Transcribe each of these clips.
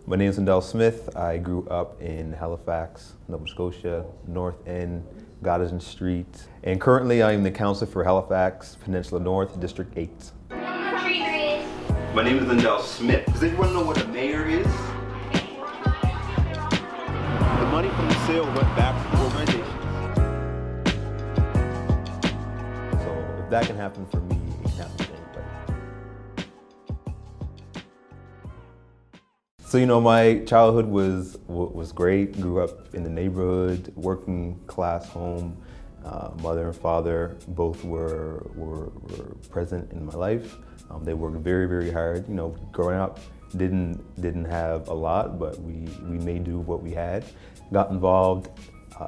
My name is Lindell Smith. I grew up in Halifax, Nova Scotia, North End, Goddison Street, and currently I am the councillor for Halifax, Peninsula North, District 8. My name is Lindell Smith. Does anyone know what a mayor is? The money from the sale went back to the organization. So if that can happen for me, it can happen for anybody. So my childhood was great. Grew up in the neighborhood, working class home. Mother and father both were present in my life. They worked very, very hard. Growing up, didn't have a lot, but we made do what we had. Got involved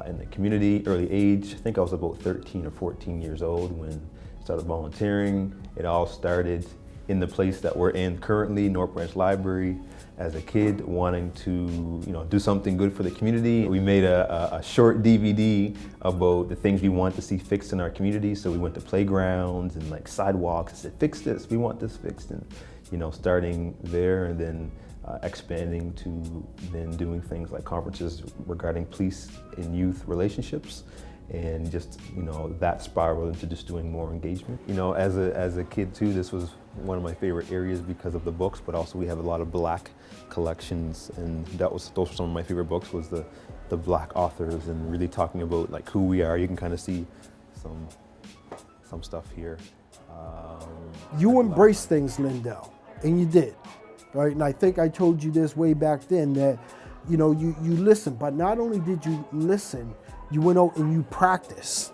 in the community early age. I think I was about 13 or 14 years old when I started volunteering. It all started in the place that we're in currently, North Branch Library. As a kid, wanting to do something good for the community. We made a short DVD about the things we want to see fixed in our community. So we went to playgrounds and like sidewalks and said, fix this, we want this fixed. And starting there and then expanding to then doing things like conferences regarding police and youth relationships. And just, that spiraled into just doing more engagement. As a kid too, this was one of my favorite areas because of the books, but also we have a lot of Black collections, and those were some of my favorite books, was the Black authors, and really talking about like who we are. You can kind of see some stuff here. You embrace things, Lindell, and you did, right? And I think I told you this way back then that, you listen, but not only did you listen, you went out and you practiced,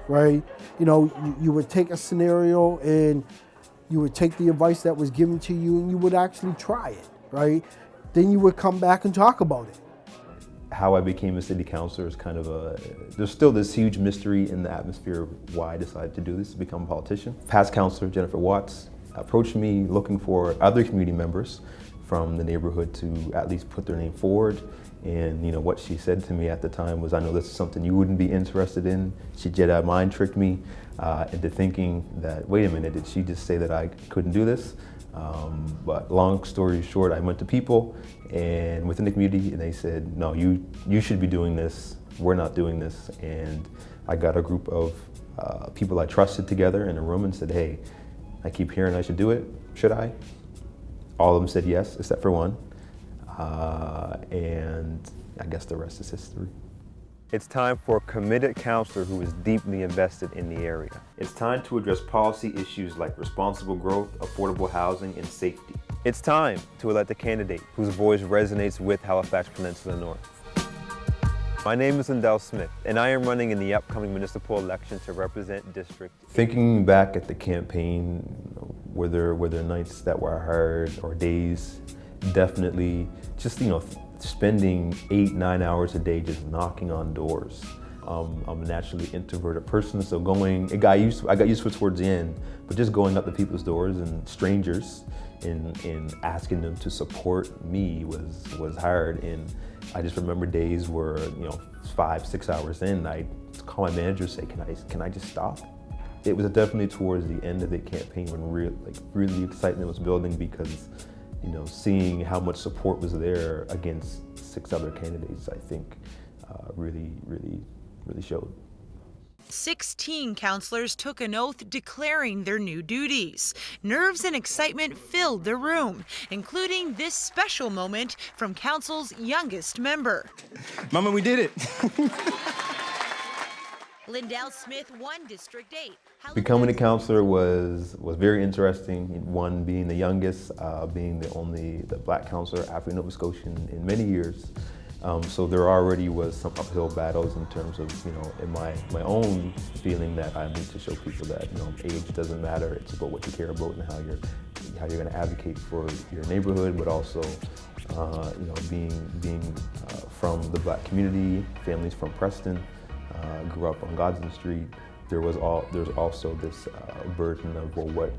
right? You would take a scenario and you would take the advice that was given to you and you would actually try it, right? Then you would come back and talk about it. How I became a city councillor is kind of there's still this huge mystery in the atmosphere of why I decided to do this, to become a politician. Past councillor Jennifer Watts approached me looking for other community members from the neighborhood to at least put their name forward. And what she said to me at the time was, I know this is something you wouldn't be interested in. She Jedi mind tricked me into thinking that, wait a minute, did she just say that I couldn't do this? But long story short, I went to people and within the community and they said, no, you should be doing this. We're not doing this. And I got a group of people I trusted together in a room and said, hey, I keep hearing I should do it. Should I? All of them said yes, except for one. And I guess the rest is history. It's time for a committed councillor who is deeply invested in the area. It's time to address policy issues like responsible growth, affordable housing, and safety. It's time to elect a candidate whose voice resonates with Halifax Peninsula North. My name is Lindell Smith, and I am running in the upcoming municipal election to represent District 8. Thinking back at the campaign, were there nights that were hard or days? Definitely just, spending 8-9 hours a day just knocking on doors. I'm a naturally introverted person, so I got used to it towards the end, but just going up to people's doors and strangers and asking them to support me was hard. And I just remember days where, 5-6 hours in, I'd call my manager and say, can I just stop? It was definitely towards the end of the campaign when really excitement was building because seeing how much support was there against 6 other candidates, I think really showed. 16 councillors took an oath declaring their new duties. Nerves and excitement filled the room, including this special moment from council's youngest member. Mama, we did it. Lindell Smith won District 8. Becoming a councillor was very interesting. One, being the youngest, being the Black councillor after Nova Scotian in many years. So there already was some uphill battles in terms of, in my own feeling that I need to show people that, age doesn't matter. It's about what you care about and how you're going to advocate for your neighborhood, but also, being from the Black community, families from Preston. Grew up on Goddison Street. There's also this version of, well, what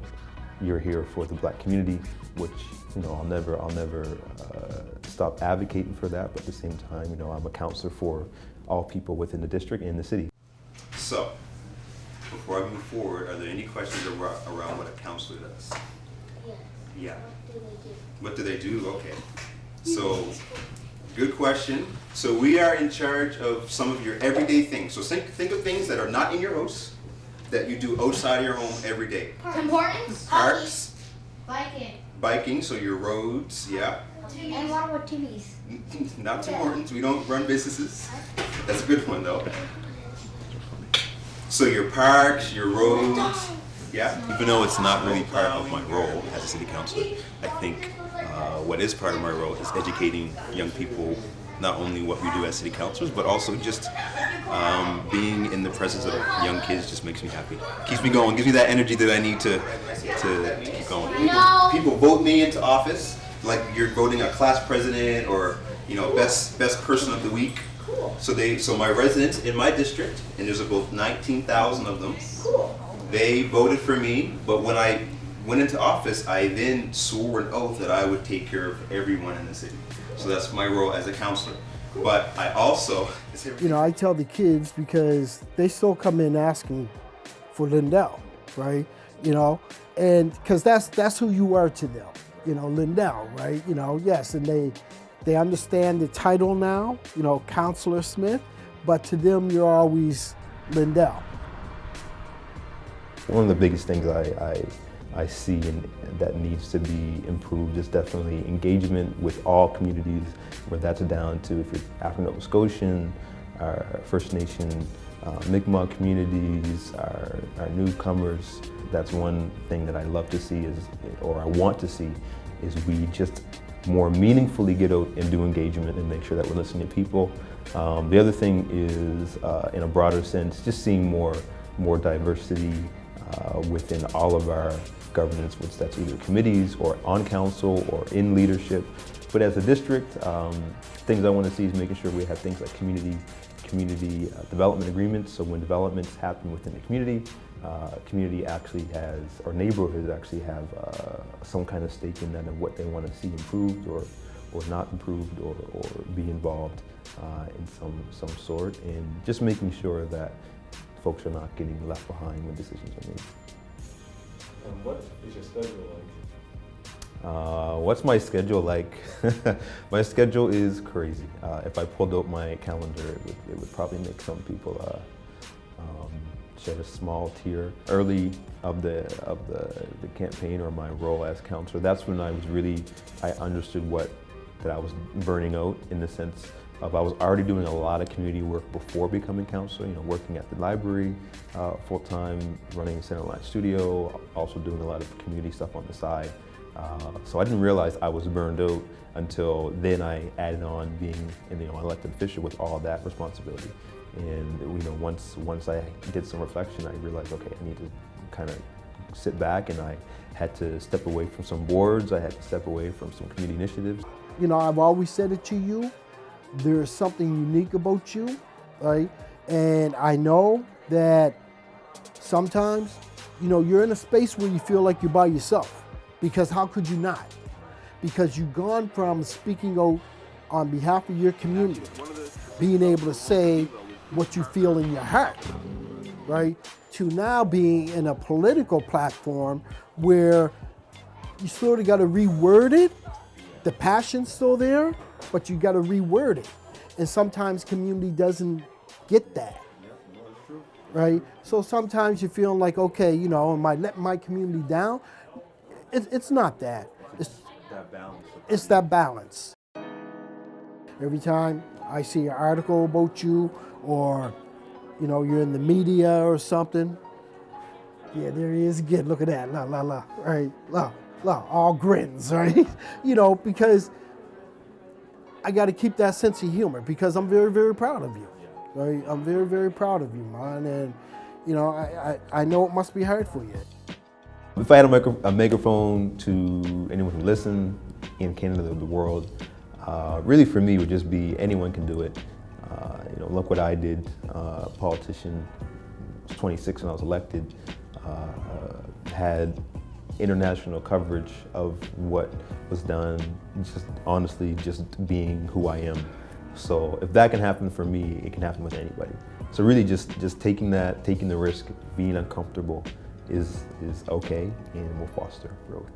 you're here for the Black community, which I'll never stop advocating for that. But at the same time, I'm a councillor for all people within the district and the city. So, before I move forward, are there any questions around what a councillor does? Yeah. Yeah. What do they do? What do they do? Okay. So, good question. So we are in charge of some of your everyday things. So think of things that are not in your house, that you do outside of your home every day. Importance? Parks, Biking. so your roads, yeah. And what about TVs? Not Tim Hortons, we don't run businesses. That's a good one though. So your parks, your roads, yeah. Even though it's not really part of my role as a city councillor, I think what is part of my role is educating young people, not only what we do as city councillors, but also just being in the presence of young kids just makes me happy. Keeps me going, gives me that energy that I need to keep going. People vote me into office, like you're voting a class president or best person of the week. So my residents in my district, and there's about 19,000 of them, they voted for me, but when I went into office, I then swore an oath that I would take care of everyone in the city. So that's my role as a councillor. But I also... I tell the kids, because they still come in asking for Lindell, right? And because that's who you are to them, Lindell, right? Yes, and they understand the title now, Councillor Smith, but to them you're always Lindell. One of the biggest things I see that needs to be improved is definitely engagement with all communities, where that's down to if you're African Nova Scotian, our First Nation, Mi'kmaq communities, our newcomers. That's one thing that I love to see or I want to see, is we just more meaningfully get out and do engagement and make sure that we're listening to people. The other thing is, in a broader sense, just seeing more diversity within all of our governance, which that's either committees or on council or in leadership. But as a district, things I want to see is making sure we have things like community development agreements. So when developments happen within the community actually has, or neighborhoods actually have some kind of stake in that of what they want to see improved or not improved or be involved in some sort, and just making sure that folks are not getting left behind when decisions are made. And what is your schedule like? What's my schedule like? My schedule is crazy. If I pulled out my calendar, it would probably make some people shed a small tear. Early of the campaign, or my role as councillor, that's when I understood that I was burning out, in the sense of I was already doing a lot of community work before becoming councillor, working at the library full-time, running a center line studio, also doing a lot of community stuff on the side. So I didn't realize I was burned out until then I added on being an elected official with all that responsibility. And once I did some reflection, I realized, okay, I need to kind of sit back, and I had to step away from some boards, I had to step away from some community initiatives. I've always said it to you, there's something unique about you, right? And I know that sometimes, you're in a space where you feel like you're by yourself, because how could you not? Because you've gone from speaking out on behalf of your community, being able to say what you feel in your heart, right? To now being in a political platform where you sort of got to reword it. The passion's still there, but you got to reword it. And sometimes community doesn't get that, right? So sometimes you're feeling like, okay, am I letting my community down? It's not that. It's that balance. Every time I see an article about you, or you're in the media or something, yeah, there he is again. Look at that, right? All grins, right? Because I got to keep that sense of humor, because I'm very, very proud of you, right? I'm very, very proud of you, man, and I know it must be hard for you. If I had a megaphone to anyone who listens in Canada, the world, really for me would just be anyone can do it. Look what I did. Politician, I was 26 when I was elected, had international coverage of what was done, just honestly just being who I am. So if that can happen for me, it can happen with anybody. So really just taking the risk, being uncomfortable is okay, and will foster growth.